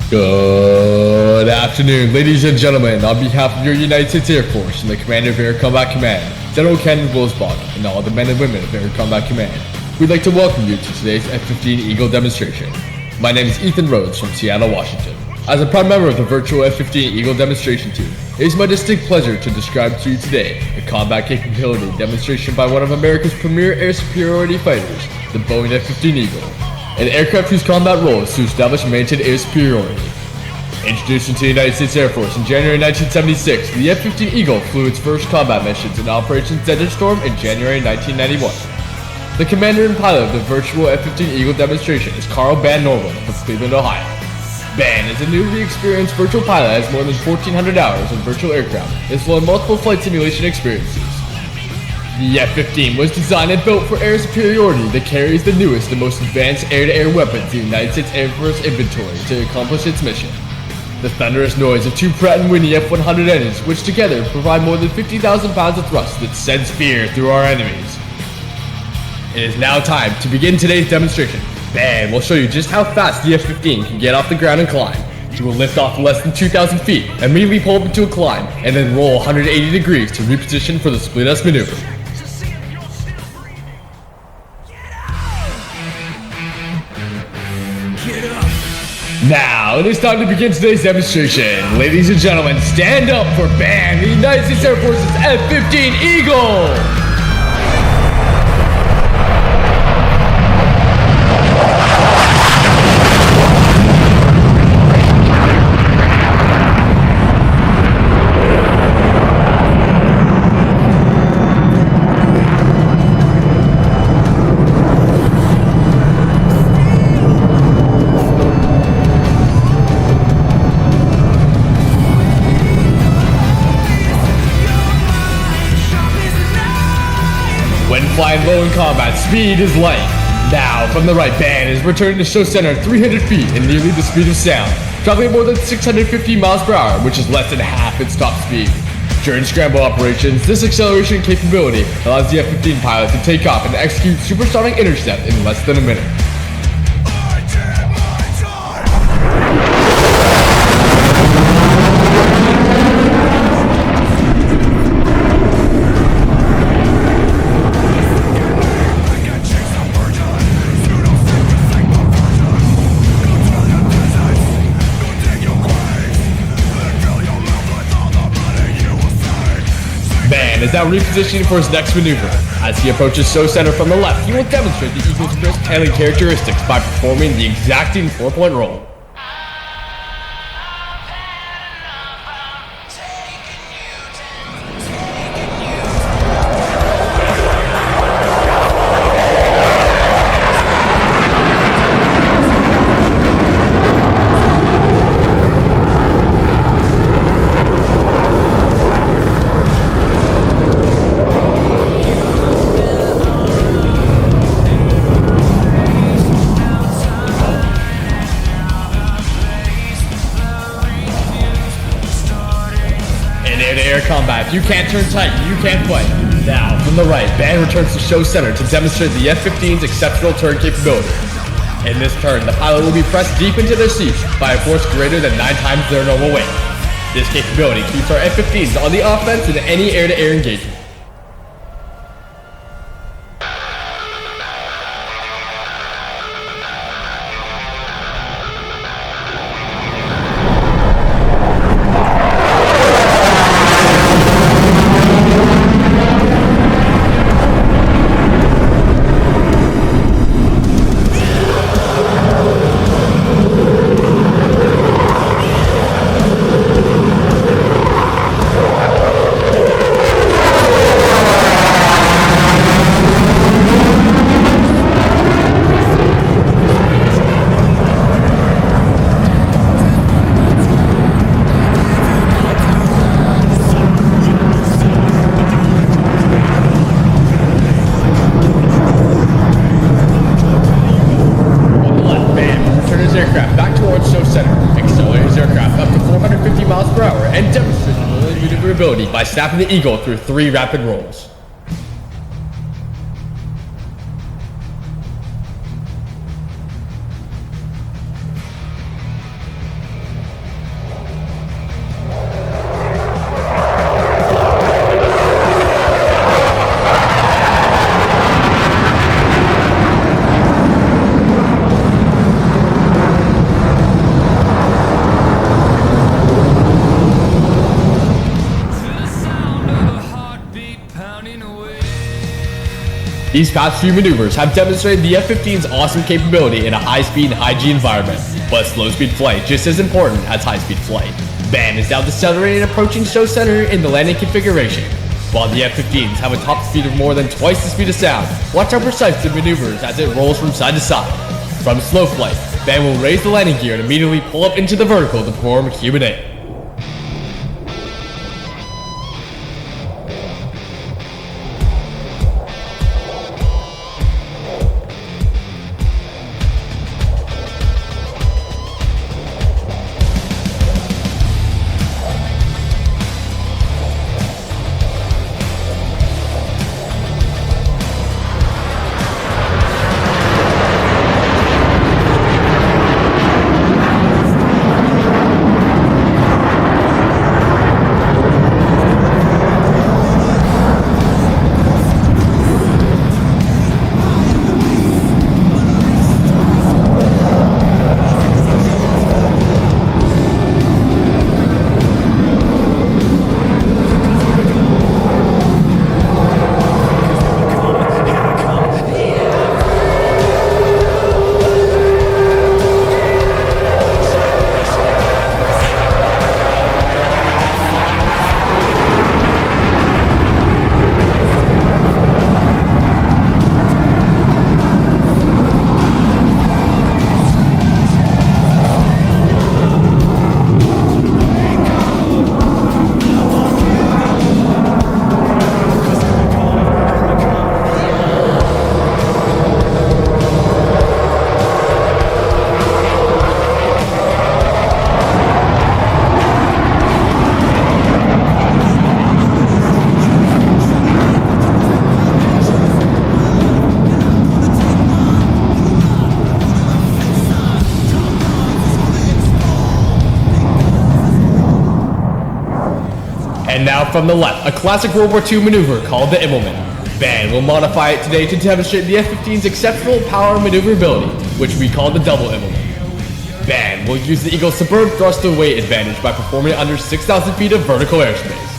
Good afternoon, ladies and gentlemen. On behalf of your United States Air Force and the Commander of Air Combat Command, General Ken Wilsbach, and all the men and women of Air Combat Command, we'd like to welcome you to today's F-15 Eagle demonstration. My name is Ethan Rhodes from Seattle, Washington. As a proud member of the virtual F-15 Eagle demonstration team, it is my distinct pleasure to describe to you today a combat capability demonstration by one of America's premier air superiority fighters, the Boeing F-15 Eagle, an aircraft whose combat role is to establish and maintain air superiority. Introduced into the United States Air Force in January 1976, the F-15 Eagle flew its first combat missions in Operation Desert Storm in January 1991. The commander and pilot of the virtual F-15 Eagle demonstration is Carl Van Norwell of Cleveland, Ohio. Van is a newly experienced virtual pilot that has more than 1,400 hours in virtual aircraft and has flown multiple flight simulation experiences. The F-15 was designed and built for air superiority that carries the newest and most advanced air-to-air weapons in the United States Air Force inventory to accomplish its mission. The thunderous noise of two Pratt & Whitney F-100 engines, which together provide more than 50,000 pounds of thrust that sends fear through our enemies. It is now time to begin today's demonstration. Van will show you just how fast the F-15 can get off the ground and climb. He will lift off less than 2,000 feet, immediately pull up into a climb, and then roll 180 degrees to reposition for the split-us maneuver. Now, it is time to begin today's demonstration. Ladies and gentlemen, stand up for Van, the United States Air Force's F-15 Eagle! When flying low in combat, speed is light. Now, from the right, Van is returning to show center at 300 feet and nearly the speed of sound, traveling more than 650 miles per hour, which is less than half its top speed. During scramble operations, this acceleration capability allows the F-15 pilot to take off and execute supersonic intercept in less than a minute. Van is now repositioning for his next maneuver. As he approaches show center from the left, he will demonstrate the Eagle's crisp handling characteristics by performing the exacting 4-point roll. In air-to-air combat, if you can't turn tight, you can't fight. Now, from the right, Van returns to show center to demonstrate the F-15's exceptional turn capability. In this turn, the pilot will be pressed deep into their seats by a force greater than 9 times their normal weight. This capability keeps our F-15s on the offense in any air-to-air engagement. Aircraft back towards show center, accelerate his aircraft up to 450 miles per hour, and demonstrate the maneuverability by snapping the Eagle through 3 rapid rolls. These past few maneuvers have demonstrated the F-15's awesome capability in a high-speed and high-G environment, but slow-speed flight just as important as high-speed flight. BAN is now decelerating and approaching show center in the landing configuration. While the F-15s have a top speed of more than twice the speed of sound, watch how precise the maneuvers as it rolls from side to side. From slow flight, BAN will raise the landing gear and immediately pull up into the vertical to perform human aim. And now from the left, a classic World War II maneuver called the Immelman. BAN will modify it today to demonstrate the F-15's exceptional power maneuverability, which we call the double Immelman. BAN will use the Eagle's superb thrust to weight advantage by performing it under 6,000 feet of vertical airspace.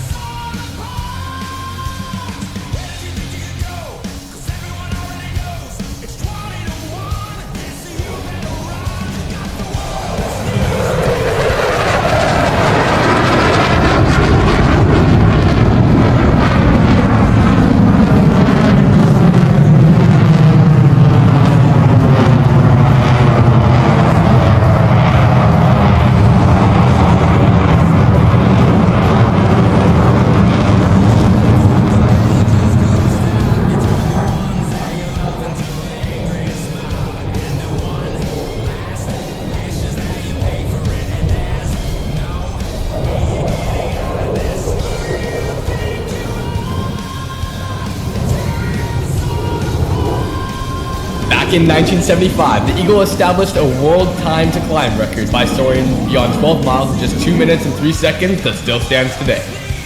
Back in 1975, the Eagle established a world time to climb record by soaring beyond 12 miles in just 2 minutes and 3 seconds that still stands today.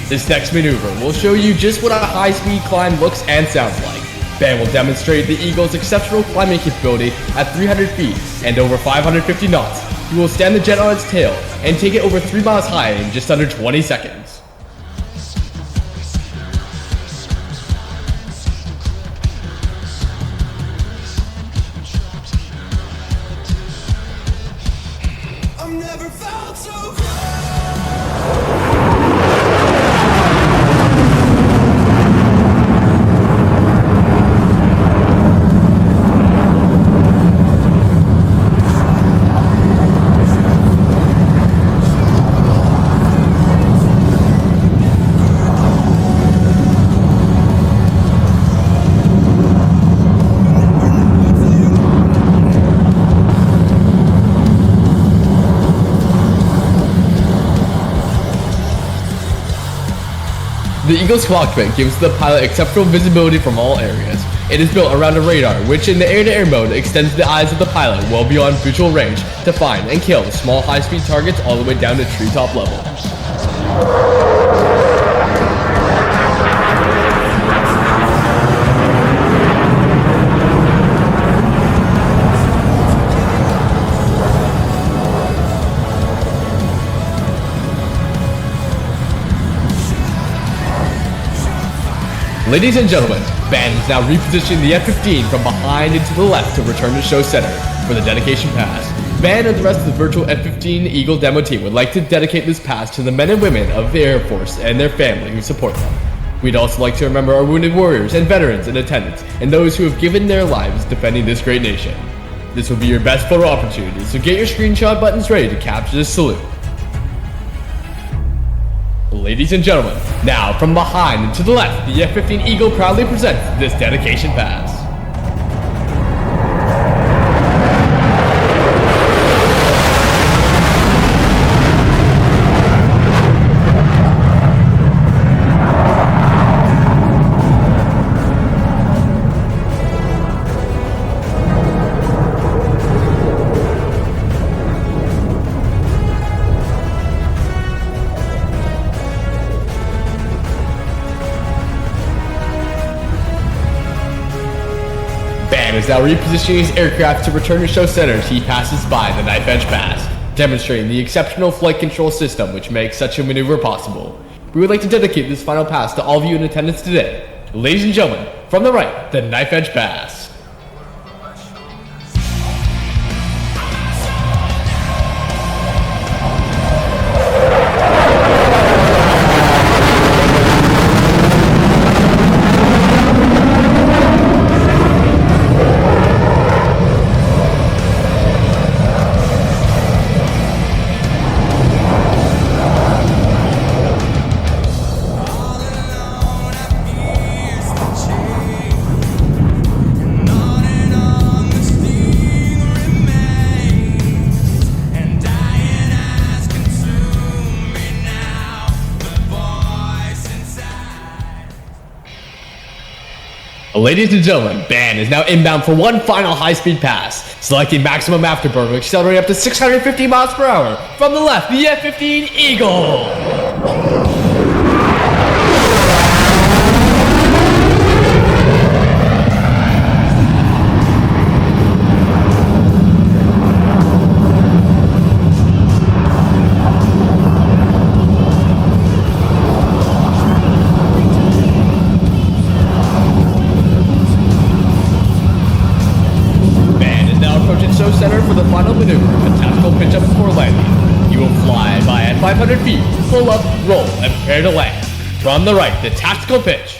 This next maneuver will show you just what a high-speed climb looks and sounds like. BAN will demonstrate the Eagle's exceptional climbing capability at 300 feet and over 550 knots. He will stand the jet on its tail and take it over 3 miles high in just under 20 seconds. The Eagle's cockpit gives the pilot exceptional visibility from all areas. It is built around a radar, which in the air-to-air mode extends the eyes of the pilot well beyond visual range to find and kill small high-speed targets all the way down to treetop level. Ladies and gentlemen, Band is now repositioning the F-15 from behind and to the left to return to show center for the dedication pass. Band and the rest of the virtual F-15 Eagle demo team would like to dedicate this pass to the men and women of the Air Force and their family who support them. We'd also like to remember our wounded warriors and veterans in attendance and those who have given their lives defending this great nation. This will be your best photo opportunity, so get your screenshot buttons ready to capture this salute. Ladies and gentlemen, now from behind and to the left, the F-15 Eagle proudly presents this dedication pass. Band is now repositioning his aircraft to return to show center as he passes by the knife edge pass, demonstrating the exceptional flight control system which makes such a maneuver possible. We would like to dedicate this final pass to all of you in attendance today. Ladies and gentlemen, from the right, the knife edge pass. Ladies and gentlemen, Band is now inbound for one final high-speed pass, selecting maximum afterburner, accelerating up to 650 miles per hour. From the left, the F-15 Eagle. Show center for the final maneuver, a tactical pitch up before landing. You will fly by at 500 feet, pull up, roll, and prepare to land. From the right, the tactical pitch.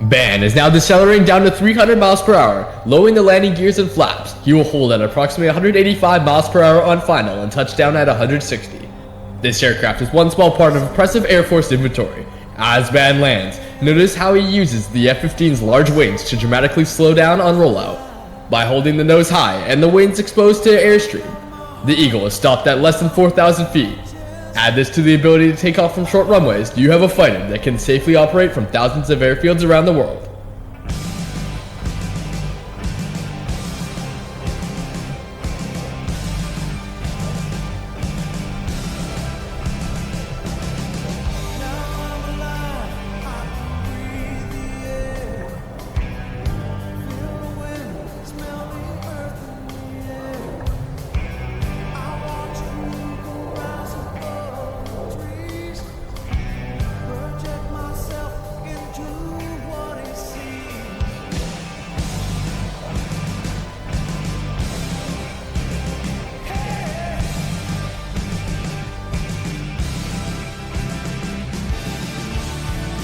Band is now decelerating down to 300 miles per hour, lowering the landing gears and flaps. He will hold at approximately 185 miles per hour on final and touch down at 160. This aircraft is one small part of impressive Air Force inventory. As Band lands, notice how he uses the F-15's large wings to dramatically slow down on rollout. By holding the nose high and the wings exposed to airstream, the Eagle is stopped at less than 4,000 feet. Add this to the ability to take off from short runways, you have a fighter that can safely operate from thousands of airfields around the world.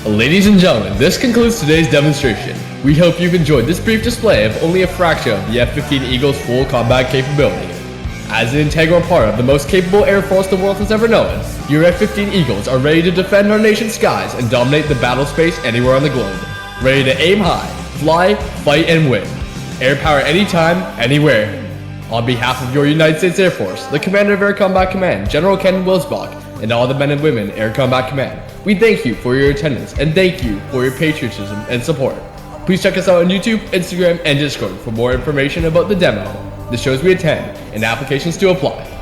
Ladies and gentlemen, this concludes today's demonstration. We hope you've enjoyed this brief display of only a fraction of the F-15 Eagle's full combat capability. As an integral part of the most capable Air Force the world has ever known, your F-15 Eagles are ready to defend our nation's skies and dominate the battle space anywhere on the globe. Ready to aim high, fly, fight, and win. Air power anytime, anywhere. On behalf of your United States Air Force, the Commander of Air Combat Command, General Ken Wilsbach, and all the men and women Air Combat Command, we thank you for your attendance and thank you for your patriotism and support. Please check us out on YouTube, Instagram, and Discord for more information about the demo, the shows we attend, and applications to apply.